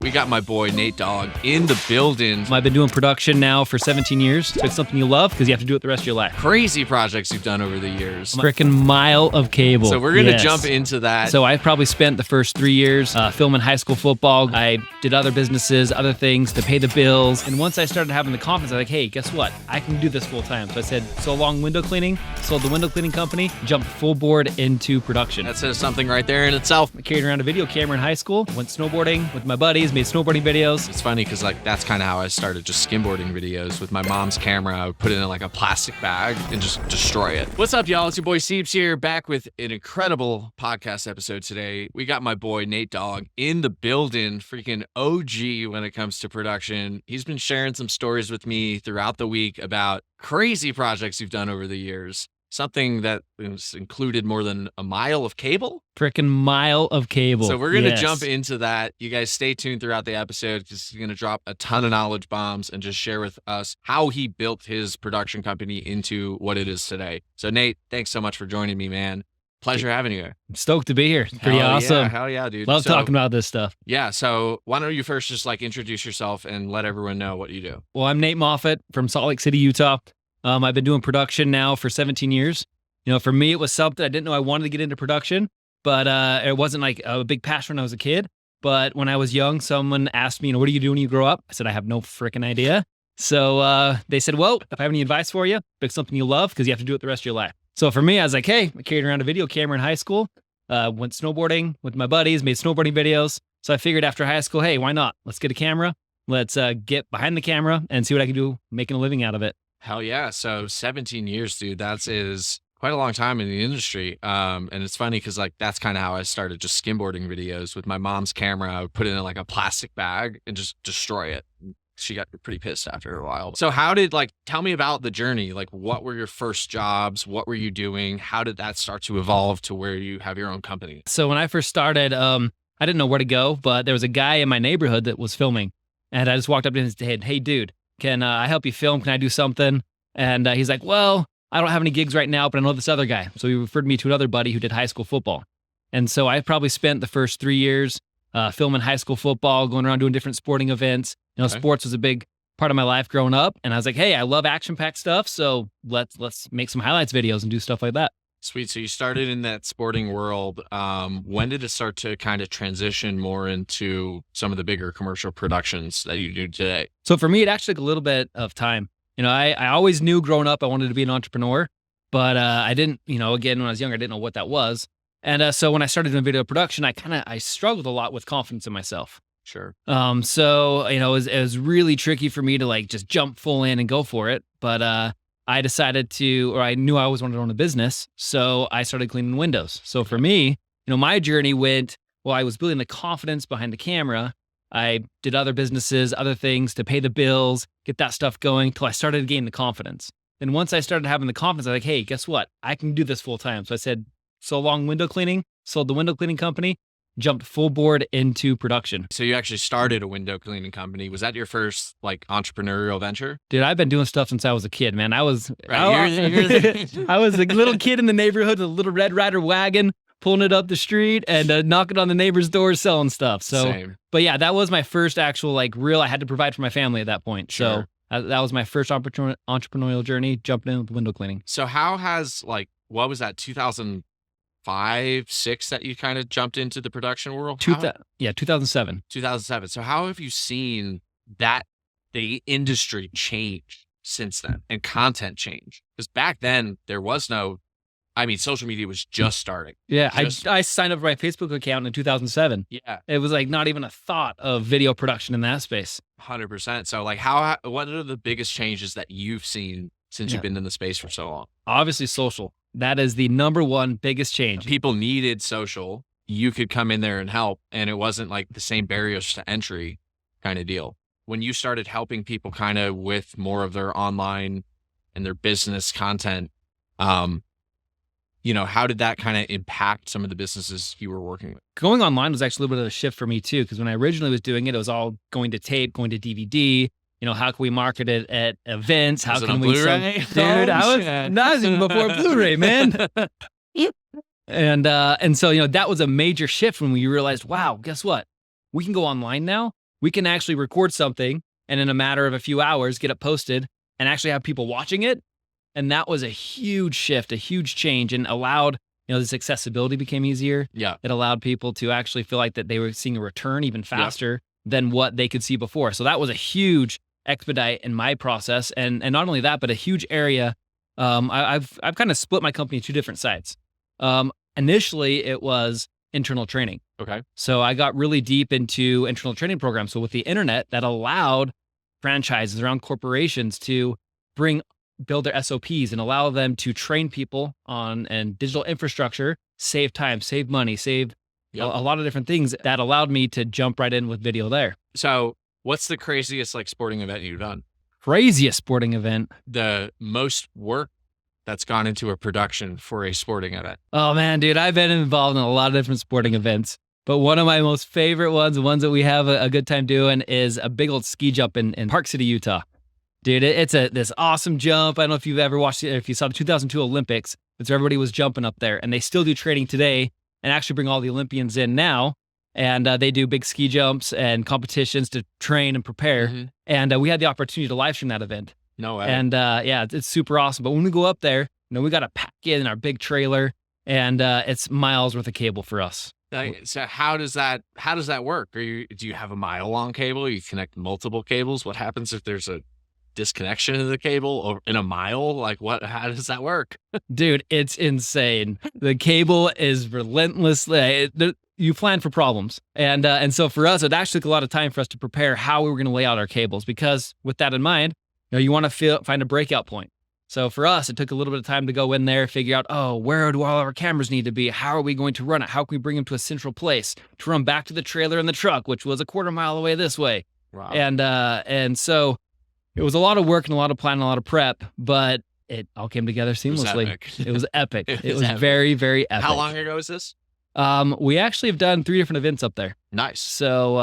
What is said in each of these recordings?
We got my boy Nate Dogg in the building. I've been doing production now for 17 years. It's something you love because you have to do it the rest of your life. Crazy projects you've done over the years. Frickin' mile of cable. So we're going to jump into that. So I probably spent the first 3 years filming high school football. I did other businesses, other things to pay the bills. And once I started having the confidence, I was like, hey, guess what? I can do this full time. So I said, so long window cleaning, sold the window cleaning company, jumped full board into production. That says something right there in itself. I carried around a video camera in high school, went snowboarding with my buddies, made snowboarding videos. It's funny because that's kind of how I started, just skimboarding videos with my mom's camera. I would put it in like a plastic bag and just destroy it. What's up, y'all? It's your boy Ceebz here, back with an incredible podcast episode today. We got my boy Nate Dogg in the building, freaking OG when it comes to production. He's been sharing some stories with me throughout the week about crazy projects you've done over the years. Something that was included more than a mile of cable. Frickin' mile of cable. So we're going to jump into that. You guys stay tuned throughout the episode because he's going to drop a ton of knowledge bombs and just share with us how he built his production company into what it is today. So Nate, thanks so much for joining me, man. Pleasure having you here. I'm stoked to be here. It's pretty awesome. Hell yeah, dude. Love talking about this stuff. Yeah. So why don't you first just introduce yourself and let everyone know what you do? Well, I'm Nate Moffett from Salt Lake City, Utah. I've been doing production now for 17 years. You know, for me, it was something I didn't know I wanted to get into production, but it wasn't like a big passion when I was a kid. But when I was young, someone asked me, what do you do when you grow up? I said, I have no freaking idea. So they said, well, if I have any advice for you, pick something you love because you have to do it the rest of your life. So for me, I was like, hey, I carried around a video camera in high school, went snowboarding with my buddies, made snowboarding videos. So I figured after high school, hey, why not? Let's get a camera. Let's get behind the camera and see what I can do making a living out of it. Hell yeah. So 17 years, dude, that is quite a long time in the industry. And it's funny because that's kind of how I started, just skimboarding videos with my mom's camera. I would put it in like a plastic bag and just destroy it. She got pretty pissed after a while. So how did, tell me about the journey. What were your first jobs? What were you doing? How did that start to evolve to where you have your own company? So when I first started, I didn't know where to go, but there was a guy in my neighborhood that was filming. And I just walked up to him and said, hey, dude, can I help you film? Can I do something? And he's like, well, I don't have any gigs right now, but I know this other guy. So he referred me to another buddy who did high school football. And so I probably spent the first 3 years filming high school football, going around doing different sporting events. You know, sports was a big part of my life growing up. And I was like, hey, I love action-packed stuff. So let's make some highlights videos and do stuff like that. Sweet. So you started in that sporting world. When did it start to kind of transition more into some of the bigger commercial productions that you do today? So for me, it actually took a little bit of time. You know, I always knew growing up I wanted to be an entrepreneur, but I didn't, again, when I was younger, I didn't know what that was. And so when I started doing video production, I struggled a lot with confidence in myself. Sure. So, it was really tricky for me to just jump full in and go for it. But I decided I knew I always wanted to own a business. So I started cleaning windows. So for me, my journey went, I was building the confidence behind the camera. I did other businesses, other things to pay the bills, get that stuff going till I started to gain the confidence. Then once I started having the confidence, I was like, hey, guess what? I can do this full time. So I said, so long window cleaning, sold the window cleaning company, jumped full board into production. So you actually started a window cleaning company. Was that your first entrepreneurial venture? Dude, I've been doing stuff since I was a kid, man. I was I was a little kid in the neighborhood with a little Red Ryder wagon, pulling it up the street and knocking on the neighbor's doors, selling stuff. So, Same. But yeah, that was my first actual real. I had to provide for my family at that point. Sure. So that was my first entrepreneurial journey, jumping in with window cleaning. So how has what was that 2005, 2006 that you kind of jumped into the production world? 2007. 2007. So how have you seen the industry change since then and content change? Because back then there was no. Social media was just starting. Yeah, I signed up for my Facebook account in 2007. Yeah. It was not even a thought of video production in that space. 100%. So what are the biggest changes that you've seen since you've been in the space for so long? Obviously social. That is the number one biggest change. People needed social. You could come in there and help, and it wasn't the same barriers to entry kind of deal. When you started helping people kind of with more of their online and their business content, how did that kind of impact some of the businesses you were working with? Going online was actually a little bit of a shift for me too, because when I originally was doing it, it was all going to tape, going to DVD. How can we market it at events? How can we sell? Dude, I was even before Blu-ray, man. And so that was a major shift when we realized, wow, guess what? We can go online now we can actually record something and in a matter of a few hours get it posted and actually have people watching it. And that was a huge shift, a huge change, and allowed, this accessibility became easier. Yeah. It allowed people to actually feel like that they were seeing a return even faster than what they could see before. So that was a huge expedite in my process. And not only that, but a huge area. I've kind of split my company into two different sides. Initially, it was internal training. Okay. So I got really deep into internal training programs. So with the internet, that allowed franchises around corporations to build their SOPs and allow them to train people on and digital infrastructure, save time, save money, save a lot of different things. That allowed me to jump right in with video there. So what's the craziest sporting event you've done? Craziest sporting event. The most work that's gone into a production for a sporting event. Oh man, dude, I've been involved in a lot of different sporting events, but one of my most favorite ones, the ones that we have a good time doing, is a big old ski jump in Park City, Utah. Dude, it's this awesome jump. I don't know if you've ever watched it, if you saw the 2002 Olympics, but everybody was jumping up there, and they still do training today and actually bring all the Olympians in now. And they do big ski jumps and competitions to train and prepare. Mm-hmm. And we had the opportunity to live stream that event. No way. And it's super awesome. But when we go up there, we got to pack in our big trailer, and it's miles worth of cable for us. So how does that work? Do you have a mile long cable? You connect multiple cables? What happens if there's a disconnection of the cable or in a mile? How does that work? Dude, it's insane. The cable is relentless. You plan for problems. And so for us, it actually took a lot of time for us to prepare how we were going to lay out our cables, because with that in mind, you want to find a breakout point. So for us, it took a little bit of time to go in there, figure out, where do all our cameras need to be? How are we going to run it? How can we bring them to a central place to run back to the trailer and the truck, which was a quarter mile away this way? Wow. And so it was a lot of work and a lot of planning, a lot of prep, but it all came together seamlessly. It was epic. It was very, very epic. How long ago was this? We actually have done 3 different events up there. Nice. So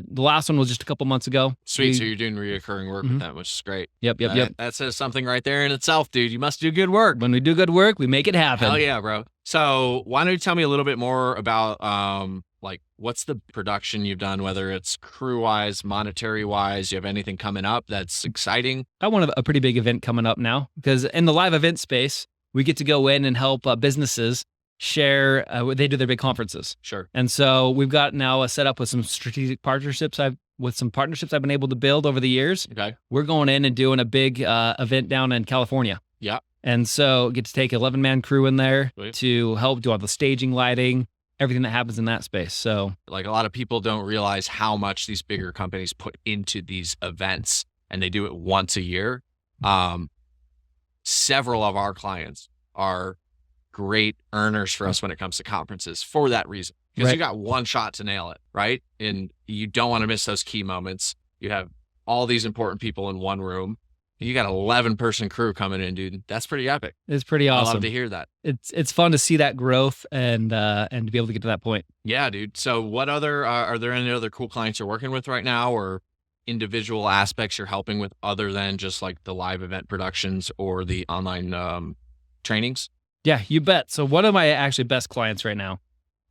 the last one was just a couple months ago. Sweet. So you're doing reoccurring work with them, which is great. Yep. That says something right there in itself, dude. You must do good work. When we do good work, we make it happen. Hell yeah, bro. So why don't you tell me a little bit more about what's the production you've done, whether it's crew-wise, monetary-wise? You have anything coming up that's exciting? I want a pretty big event coming up now, because in the live event space, we get to go in and help businesses share. They do their big conferences. Sure. And so we've got now a setup with some strategic partnerships. I've been able to build over the years. Okay. We're going in and doing a big event down in California. Yeah. And so get to take 11-man crew in there Sweet. To help do all the staging, lighting, everything that happens in that space. So a lot of people don't realize how much these bigger companies put into these events, and they do it once a year. Several of our clients are great earners for us when it comes to conferences for that reason, because you got one shot to nail it, right? And you don't want to miss those key moments. You have all these important people in one room. You got 11-person crew coming in, dude. That's pretty epic. It's pretty awesome. I love to hear that. It's fun to see that growth and to be able to get to that point. Yeah, dude. So what other, are there any other cool clients you're working with right now, or individual aspects you're helping with other than just the live event productions or the online trainings? Yeah, you bet. So one of my actually best clients right now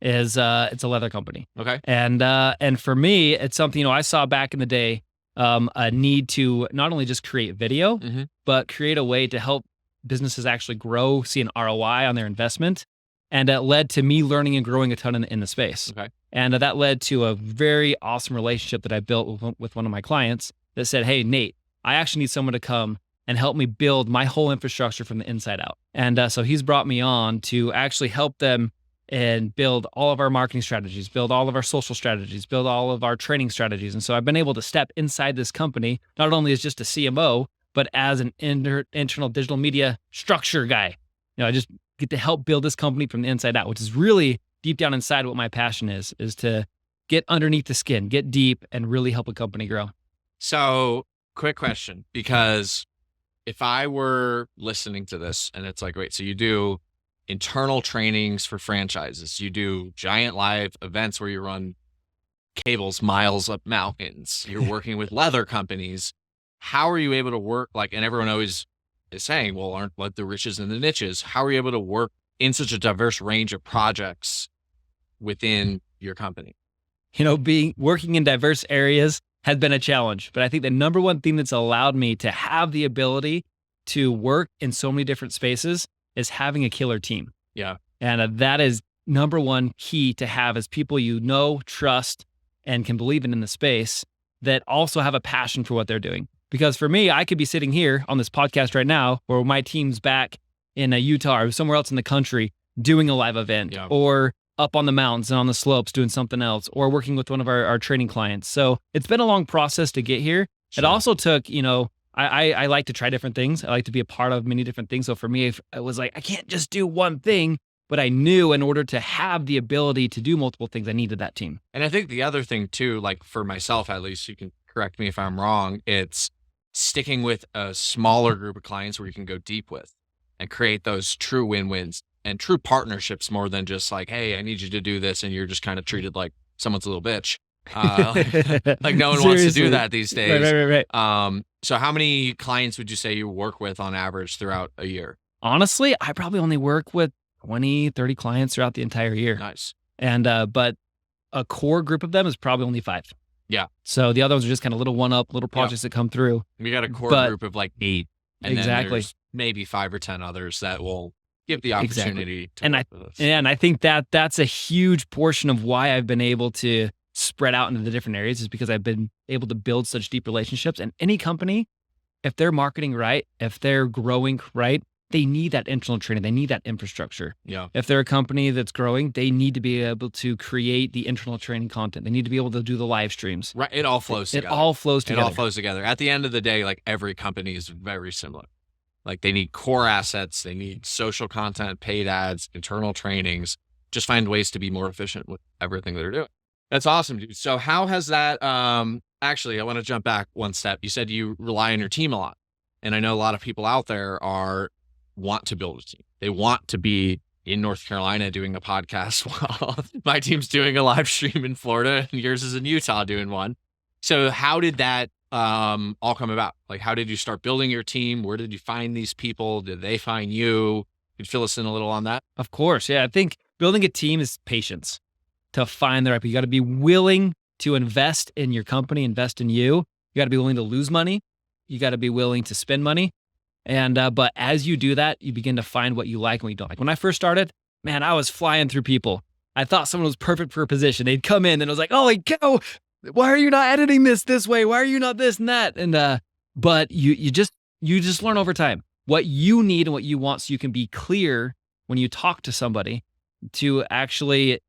is it's a leather company. Okay. And for me, it's something, I saw back in the day, a need to not only just create video, but create a way to help businesses actually grow, see an ROI on their investment. And that led to me learning and growing a ton in the space. Okay. And that led to a very awesome relationship that I built with one of my clients that said, hey, Nate, I actually need someone to come and help me build my whole infrastructure from the inside out. And so he's brought me on to actually help them and build all of our marketing strategies, build all of our social strategies, build all of our training strategies. And so I've been able to step inside this company, not only as just a CMO, but as an internal digital media structure guy. I just get to help build this company from the inside out, which is really deep down inside what my passion is to get underneath the skin, get deep, and really help a company grow. So quick question, because if I were listening to this and it's wait, so you do internal trainings for franchises, you do giant live events where you run cables miles up mountains, you're working with leather companies. How are you able to work and everyone always is saying, well, aren't the riches in the niches? How are you able to work in such a diverse range of projects within your company? Working in diverse areas has been a challenge. But I think the number one thing that's allowed me to have the ability to work in so many different spaces is having a killer team. Yeah. And that is number one key to have, is people you know, trust, and can believe in the space, that also have a passion for what they're doing. Because for me, I could be sitting here on this podcast right now, or my team's back in Utah or somewhere else in the country doing a live event, or up on the mountains and on the slopes doing something else, or working with one of our training clients. So it's been a long process to get here. Sure. It also took, I like to try different things. I like to be a part of many different things. So for me, it was like, I can't just do one thing, but I knew in order to have the ability to do multiple things, I needed that team. And I think the other thing too, like for myself, at least, you can correct me if I'm wrong, it's sticking with a smaller group of clients where you can go deep with and create those true win-wins and true partnerships, more than just like, hey, I need you to do this, and you're just kind of treated like someone's a little bitch. Like no one wants to do that these days. Right. So how many clients would you say you work with on average throughout a year? Honestly, I probably only work with 20, 30 clients throughout the entire year. Nice. And, but a core group of them is probably only 5. Yeah. So the other ones are just kind of little one-up, little projects that come through. We got a core group of like 8. And then there's maybe 5 or 10 others that will give the opportunity to work with us. And I think that's a huge portion of why I've been able to spread out into the different areas, is because I've been able to build such deep relationships. And any company, if they're marketing right, if they're growing right, they need that internal training. They need that infrastructure. Yeah. If they're a company that's growing, they need to be able to create the internal training content. They need to be able to do the live streams. Right. It all flows together. It all flows together. At the end of the day, like every company is very similar. Like they need core assets. They need social content, paid ads, internal trainings. Just find ways to be more efficient with everything they're doing. That's awesome, dude. So how has that, actually, I want to jump back one step. You said you rely on your team a lot. And I know a lot of people out there want to build a team. They want to be in North Carolina doing a podcast while my team's doing a live stream in Florida and yours is in Utah doing one. So how did that all come about? Like, how did you start building your team? Where did you find these people? Did they find you? Could you fill us in a little on that? Of course. Yeah. I think building a team is patience to find the right people. You got to be willing to invest in your company, invest in you. You got to be willing to lose money. You got to be willing to spend money. And, but as you do that, you begin to find what you like and what you don't like. When I first started, man, I was flying through people. I thought someone was perfect for a position. They'd come in and I was like, holy cow, why are you not editing this way? Why are you not this and that? And, but you just learn over time what you need and what you want, so you can be clear when you talk to somebody to actually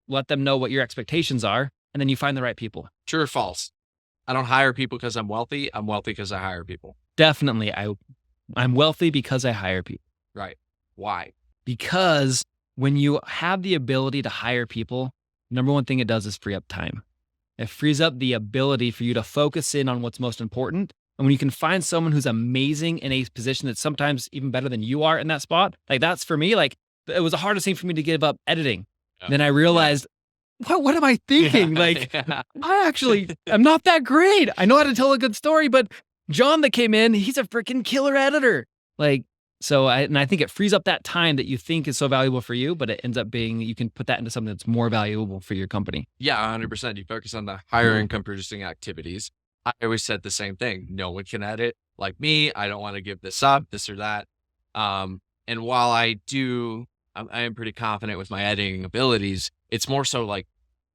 let them know what your expectations are. And then you find the right people. True or false? I don't hire people because I'm wealthy. I'm wealthy because I hire people. Definitely. I'm wealthy because I hire people. Right. Why? Because when you have the ability to hire people, number one thing it does is free up time. It frees up the ability for you to focus in on what's most important. And when you can find someone who's amazing in a position that's sometimes even better than you are in that spot, like that's for me, like it was the hardest thing for me to give up editing. Yeah. Then I realized, what am I thinking? I'm not that great. I know how to tell a good story, but John that came in, he's a freaking killer editor. I think it frees up that time that you think is so valuable for you, but it ends up being, you can put that into something that's more valuable for your company. Yeah, 100%. You focus on the higher income producing activities. I always said the same thing. No one can edit like me. I don't want to give this up, this or that. And while I am pretty confident with my editing abilities, it's more so like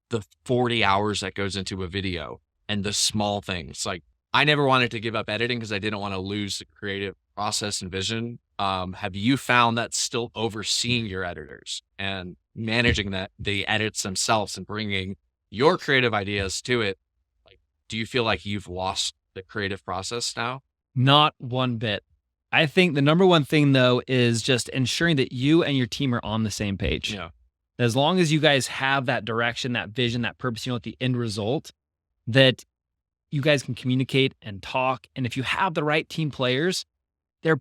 the 40 hours that goes into a video and the small things. Like, I never wanted to give up editing because I didn't want to lose the creative process and vision. Have you found that still overseeing your editors and managing the edits themselves and bringing your creative ideas to it? Like, do you feel like you've lost the creative process now? Not one bit. I think the number one thing though is just ensuring that you and your team are on the same page. Yeah. As long as you guys have that direction, that vision, that purpose, at the end result, that you guys can communicate and talk. And if you have the right team players, they're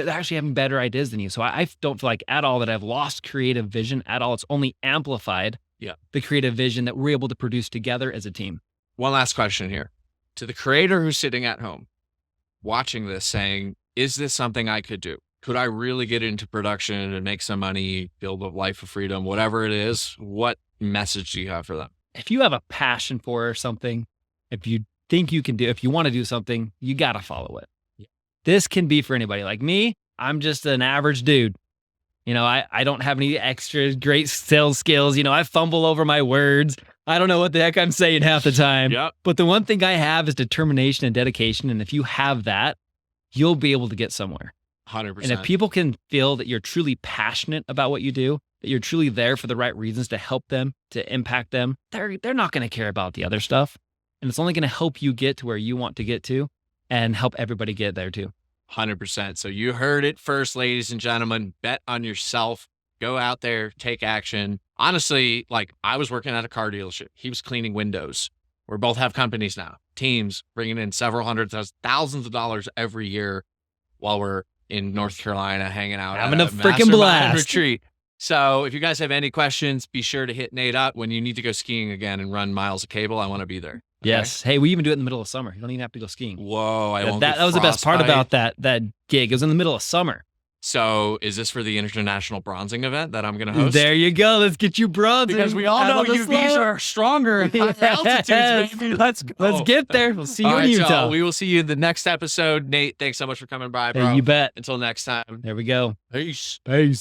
actually having better ideas than you. So I don't feel like at all that I've lost creative vision at all. It's only amplified the creative vision that we're able to produce together as a team. One last question here. To the creator who's sitting at home watching this saying, is this something I could do? Could I really get into production and make some money, build a life of freedom, whatever it is? What message do you have for them? If you have a passion for something, if you think you can do, if you want to do something, you got to follow it. This can be for anybody. Like me, I'm just an average dude. I don't have any extra great sales skills. I fumble over my words. I don't know what the heck I'm saying half the time. Yep. But the one thing I have is determination and dedication. And if you have that, you'll be able to get somewhere. 100%. And if people can feel that you're truly passionate about what you do, that you're truly there for the right reasons to help them, to impact them, they're not going to care about the other stuff. And it's only going to help you get to where you want to get to and help everybody get there too. 100%. So you heard it first, ladies and gentlemen. Bet on yourself. Go out there, take action. Honestly, like I was working at a car dealership. He was cleaning windows. We both have companies now, teams bringing in several hundred thousands of dollars every year while we're in North Carolina hanging out. Having at a freaking blast. Retreat. So if you guys have any questions, be sure to hit Nate up when you need to go skiing again and run miles of cable. I want to be there. Okay? Yes. Hey, we even do it in the middle of summer. You don't even have to go skiing. Whoa. That was the best part about that gig. It was in the middle of summer. So is this for the international bronzing event that I'm going to host? There you go. Let's get you bronzing. Because we all know UVs are stronger at higher altitudes, baby. Let's go. Let's get there. We'll see you All in right, Utah. y'all, we will see you in the next episode. Nate, thanks so much for coming by, bro. Hey, you bet. Until next time. There we go. Peace. Peace.